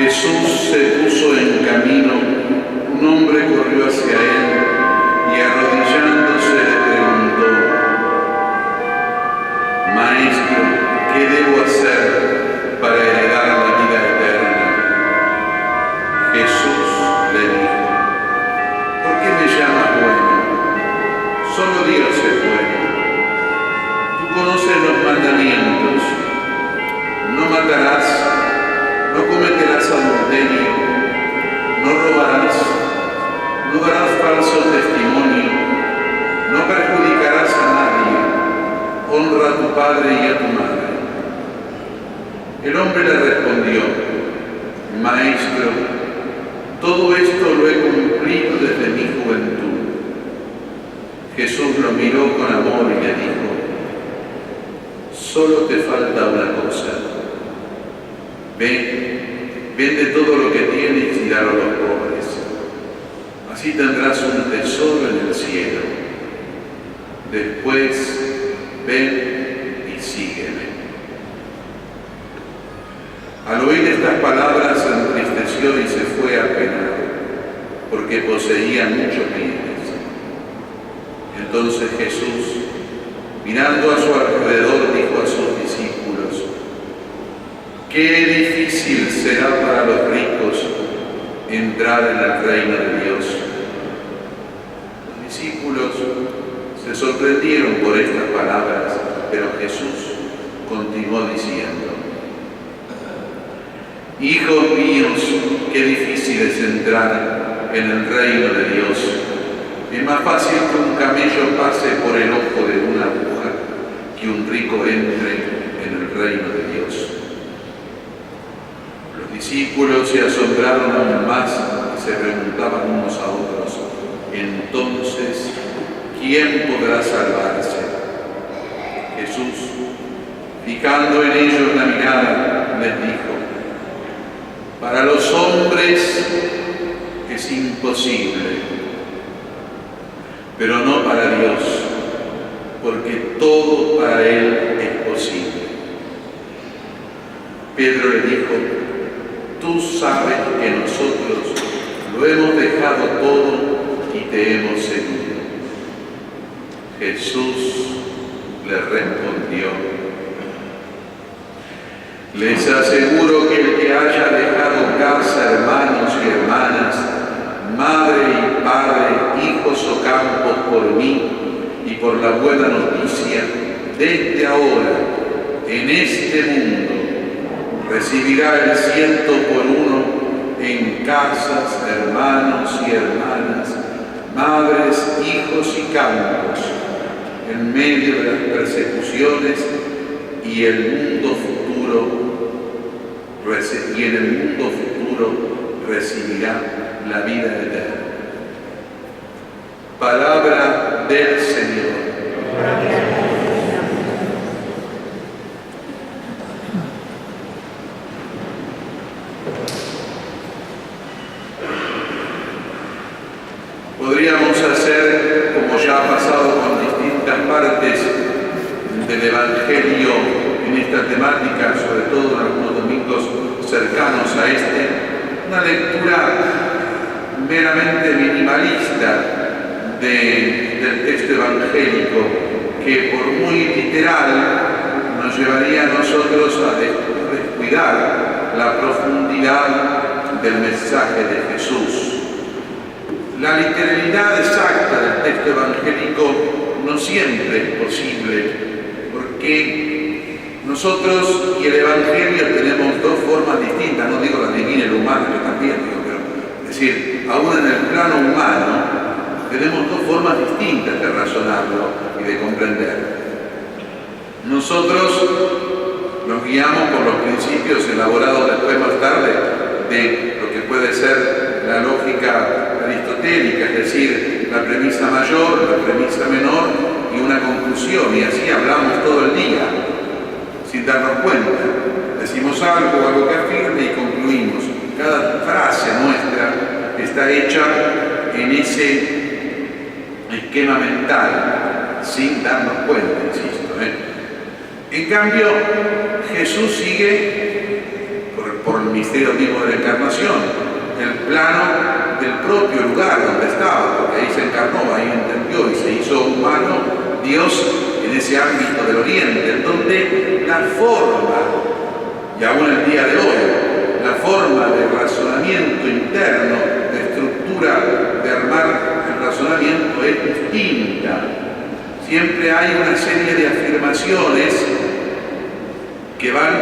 Jesús se puso en camino, un hombre corrió hacia él y arrodillándose le preguntó: Maestro, ¿qué debo hacer para heredar la vida eterna? Jesús le dijo: ¿por qué me llamas bueno? Solo Dios es bueno. Tú conoces los mandamientos: no matarás, no cometerás adulterio, no robarás, no darás falso testimonio, no perjudicarás a nadie, honra a tu padre y a tu madre. El hombre le respondió: Maestro, todo esto lo he cumplido desde mi juventud. Jesús lo miró con amor y le dijo: solo te falta una cosa. Ve, vende todo lo que tienes y dalo a los pobres. Así tendrás un tesoro en el cielo. Después, ven y sígueme. Al oír estas palabras se entristeció y se fue apenado, porque poseía muchos bienes. Entonces Jesús, mirando a su alrededor, dijo a sus discípulos: qué difícil será para los ricos entrar en el reino de Dios. Los discípulos se sorprendieron por estas palabras, pero Jesús continuó diciendo: hijos míos, qué difícil es entrar en el reino de Dios. Es más fácil que un camello pase por el ojo de una aguja que un rico entre en el reino de Dios. Los discípulos se asombraron aún más y se preguntaban unos a otros: entonces, ¿quién podrá salvarse? Jesús, fijando en ellos la mirada, les dijo: para los hombres es imposible, pero no para Dios, porque todo para Él es posible. Pedro le dijo: tú sabes que nosotros lo hemos dejado todo y te hemos seguido. Jesús le respondió: les aseguro que el que haya dejado casa, hermanos y hermanas, madre y padre, hijos o campos por mí y por la buena noticia, desde ahora, en este mundo, recibirá el 100 por 1 en casas, hermanos y hermanas, madres, hijos y campos, en medio de las persecuciones y en el mundo futuro recibirá la vida eterna. Palabra del Señor. Podríamos hacer, como ya ha pasado con distintas partes del Evangelio en esta temática, sobre todo en algunos domingos cercanos a este, una lectura meramente minimalista del texto evangélico, que por muy literal nos llevaría a nosotros a descuidar la profundidad del mensaje de Jesús. La literalidad exacta del texto evangélico no siempre es posible, porque nosotros y el Evangelio tenemos dos formas distintas, no digo la divina y la humana, que también digo, pero es decir, aún en el plano humano tenemos dos formas distintas de razonarlo y de comprender. Nosotros nos guiamos por los principios elaborados después más tarde de lo que puede ser la lógica aristotélica, es decir, la premisa mayor, la premisa menor y una conclusión, y así hablamos todo el día, sin darnos cuenta. Decimos algo que afirme y concluimos. Cada frase nuestra está hecha en ese esquema mental, sin darnos cuenta, insisto. En cambio, Jesús sigue, por el misterio mismo de la encarnación, el plano del propio lugar donde estaba, porque ahí se encarnó, ahí entendió y se hizo humano Dios en ese ámbito del oriente, en donde la forma, y aún el día de hoy, la forma de razonamiento interno, de estructura, de armar el razonamiento es distinta. Siempre hay una serie de afirmaciones que van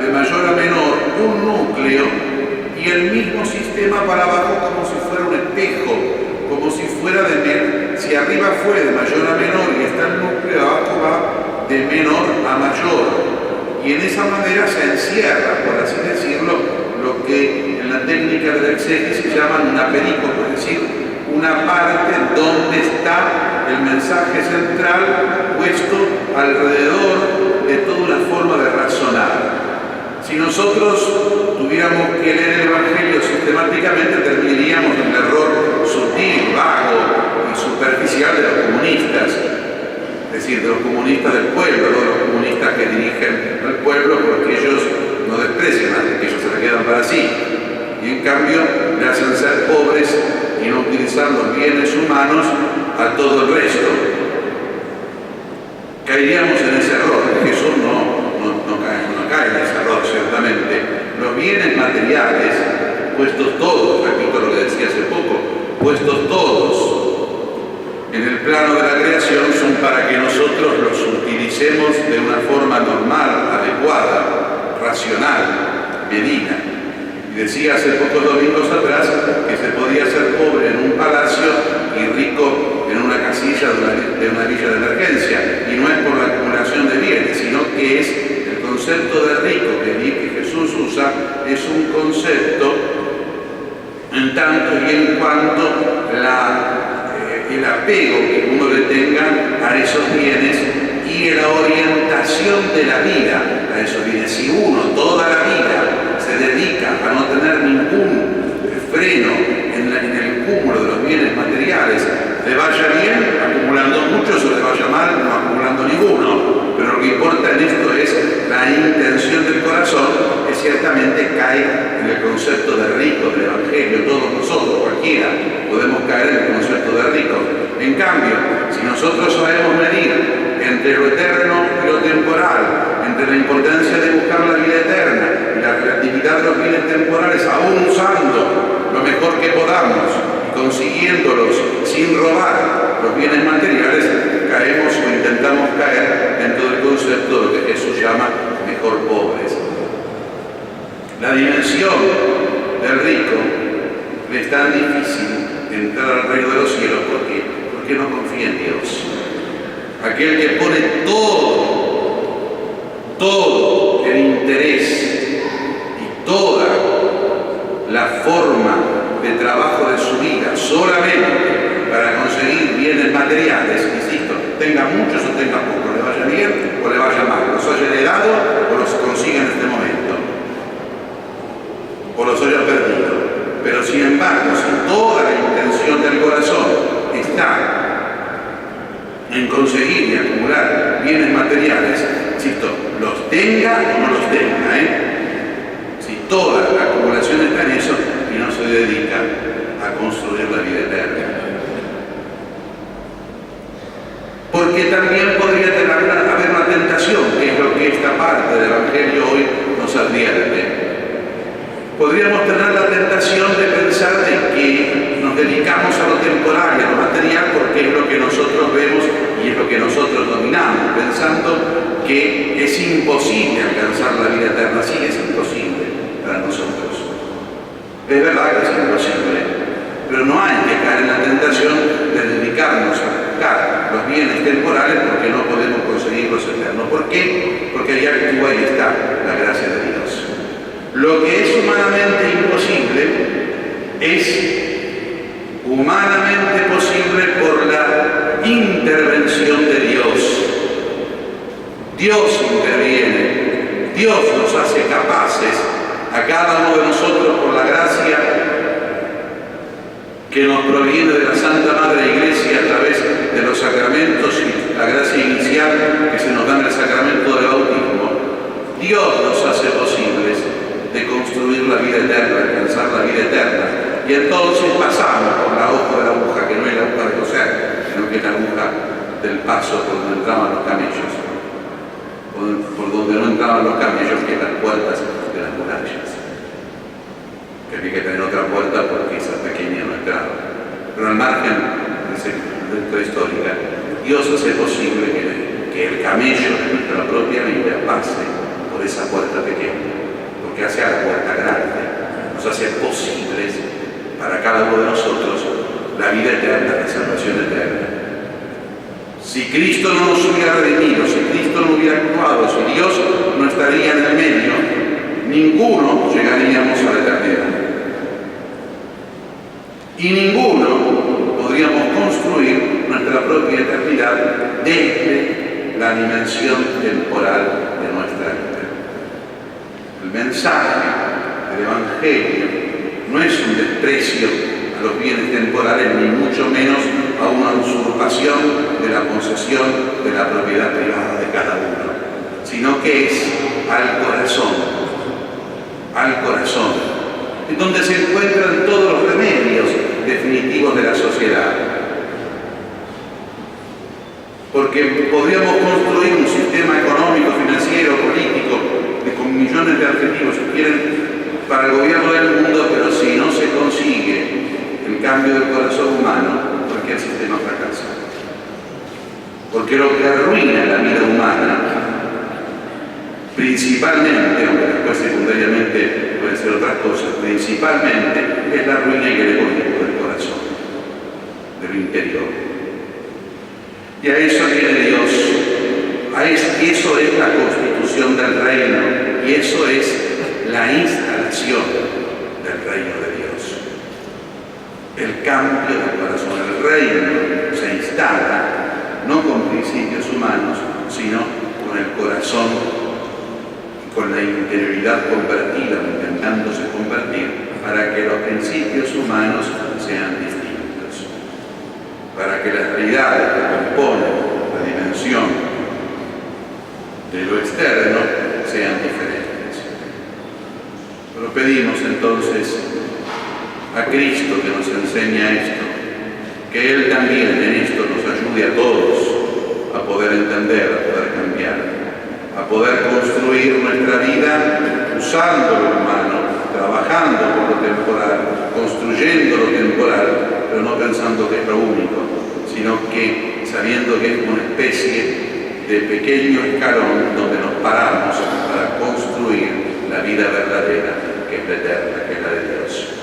de mayor a menor, un núcleo y el mismo sistema para abajo como si fuera un espejo, como si fuera si arriba fue de mayor a menor y está el núcleo, abajo va de menor a mayor. Y en esa manera se encierra, por así decirlo, lo que en la técnica de la exégesis llaman una perícope, es decir, una parte donde está el mensaje central puesto alrededor de toda una forma de razonar. Si nosotros tuviéramos que leer el Evangelio sistemáticamente, terminaríamos en el error sutil, vago y superficial de los comunistas, es decir, de los comunistas del pueblo, no de los comunistas que dirigen al pueblo, porque ellos no desprecian a que ellos se la quedan para sí, y en cambio le hacen ser pobres y no utilizar los bienes humanos a todo el resto. Caeríamos en ese error. Jesús no cae en ese error, ciertamente. Los bienes materiales, puestos todos, repito lo que decía hace poco, puestos todos en el plano de la creación, son para que nosotros los utilicemos de una forma normal, adecuada, racional, medida. Y decía hace pocos domingos atrás que se podía ser pobre en un palacio y rico en una casilla de una villa de emergencia. Y no es por la acumulación de bienes, sino que es el concepto de rico que Jesús usa, es un concepto en tanto y en cuanto el apego que uno le tenga a esos bienes y la orientación de la vida a esos bienes. Si uno toda la vida se dedica a no tener ningún freno en el cúmulo de los bienes materiales, le vaya bien acumulando muchos o le vaya mal no acumulando ninguno, pero lo que importa en esto es la intención del corazón, que ciertamente cae en el concepto de rico del Evangelio. Todos nosotros, cualquiera, podemos caer en el concepto de rico. En cambio, si nosotros sabemos medir entre lo eterno y lo temporal, entre la importancia de buscar la vida eterna y la relatividad de los bienes temporales, aún usando lo mejor que podamos y consiguiéndolos sin robar los bienes materiales, caemos o intentamos caer dentro del concepto de lo que Jesús llama mejor pobres. La dimensión del rico le es tan difícil entrar al reino de los cielos porque no confía en Dios. Aquel que pone todo el interés y toda la forma de trabajo de su vida solamente para conseguir bienes materiales, insisto, tenga muchos o tenga pocos, le vaya bien o le vaya mal, los haya heredado o los consiga en este momento, o los haya perdido. Pero sin embargo, si toda la intención del corazón está en conseguir y acumular bienes materiales, insisto, los tenga o no los tenga, si toda la acumulación está en eso y no se dedica a construir la vida eterna. Porque también podría haber una tentación, que es lo que esta parte del Evangelio hoy nos advierte. Podríamos tener la tentación de pensar de que nos dedicamos a lo temporal y a lo material porque es lo que nosotros vemos y es lo que nosotros dominamos, pensando que es imposible alcanzar la vida eterna. Sí, es imposible para nosotros. Es verdad que es imposible, pero no hay que caer en la tentación de dedicarnos a buscar los bienes temporales porque no podemos conseguir los eternos. ¿Por qué? Porque ahí actúa y está la gracia de Dios. Lo que es humanamente imposible es humanamente posible por la intervención de Dios. Dios interviene, Dios nos hace capaces a cada uno de nosotros por la gracia que nos proviene de la Santa Madre Iglesia a través de los sacramentos y la gracia inicial que se nos da en el sacramento del bautismo. Dios nos hace posibles de construir la vida eterna, de alcanzar la vida eterna. Y entonces pasamos por la hoja de la aguja, que no es la aguja de coser, sino que es la aguja del paso por donde entraban los camellos, por donde no entraban los camellos, que las puertas de las murallas. Que había que tener otra puerta porque esa pequeña no entraba. Pero al margen de esta histórica, Dios hace posible que el camello de nuestra propia vida pase por esa puerta pequeña, porque hace a la puerta grande, nos hace posibles para cada uno de nosotros la vida eterna, la salvación eterna. Si Cristo no nos hubiera redimido, si Cristo no hubiera actuado, si Dios no estaría en el medio, ninguno llegaríamos a la eternidad. Y ninguno podríamos construir nuestra propia eternidad desde la dimensión temporal de nuestra vida. El mensaje del Evangelio no es un desprecio a los bienes temporales, ni mucho menos a una usurpación de la posesión de la propiedad privada de cada uno, sino que es al corazón, en donde se encuentran todos los remedios definitivos de la sociedad. Porque podríamos construir un sistema económico, financiero, político, con millones de adjetivos, si quieren, para el gobierno del mundo, pero si no se consigue el cambio del corazón humano, cualquier sistema fracasa. Porque lo que arruina la vida humana, principalmente, aunque después secundariamente pueden ser otras cosas, principalmente es la ruina y el egoísmo del corazón, del interior. Y a eso viene Dios, eso es la constitución del reino, y eso es la instalación del reino de Dios. El cambio del corazón. El reino se instala no con principios humanos, sino con el corazón, con la interioridad convertida, intentándose convertir, para que los principios humanos sean distintos, para que las realidades que componen la dimensión de lo externo sean diferentes. Pero pedimos entonces a Cristo que nos enseña esto, que Él también en esto nos ayude a todos a poder entender, a poder cambiar, a poder construir nuestra vida usando lo humano, trabajando por lo temporal, construyendo lo temporal, pero no pensando que es lo único, sino que sabiendo que es una especie de pequeño escalón donde nos paramos para construir la vida verdadera, que es la eterna, que es la de Dios.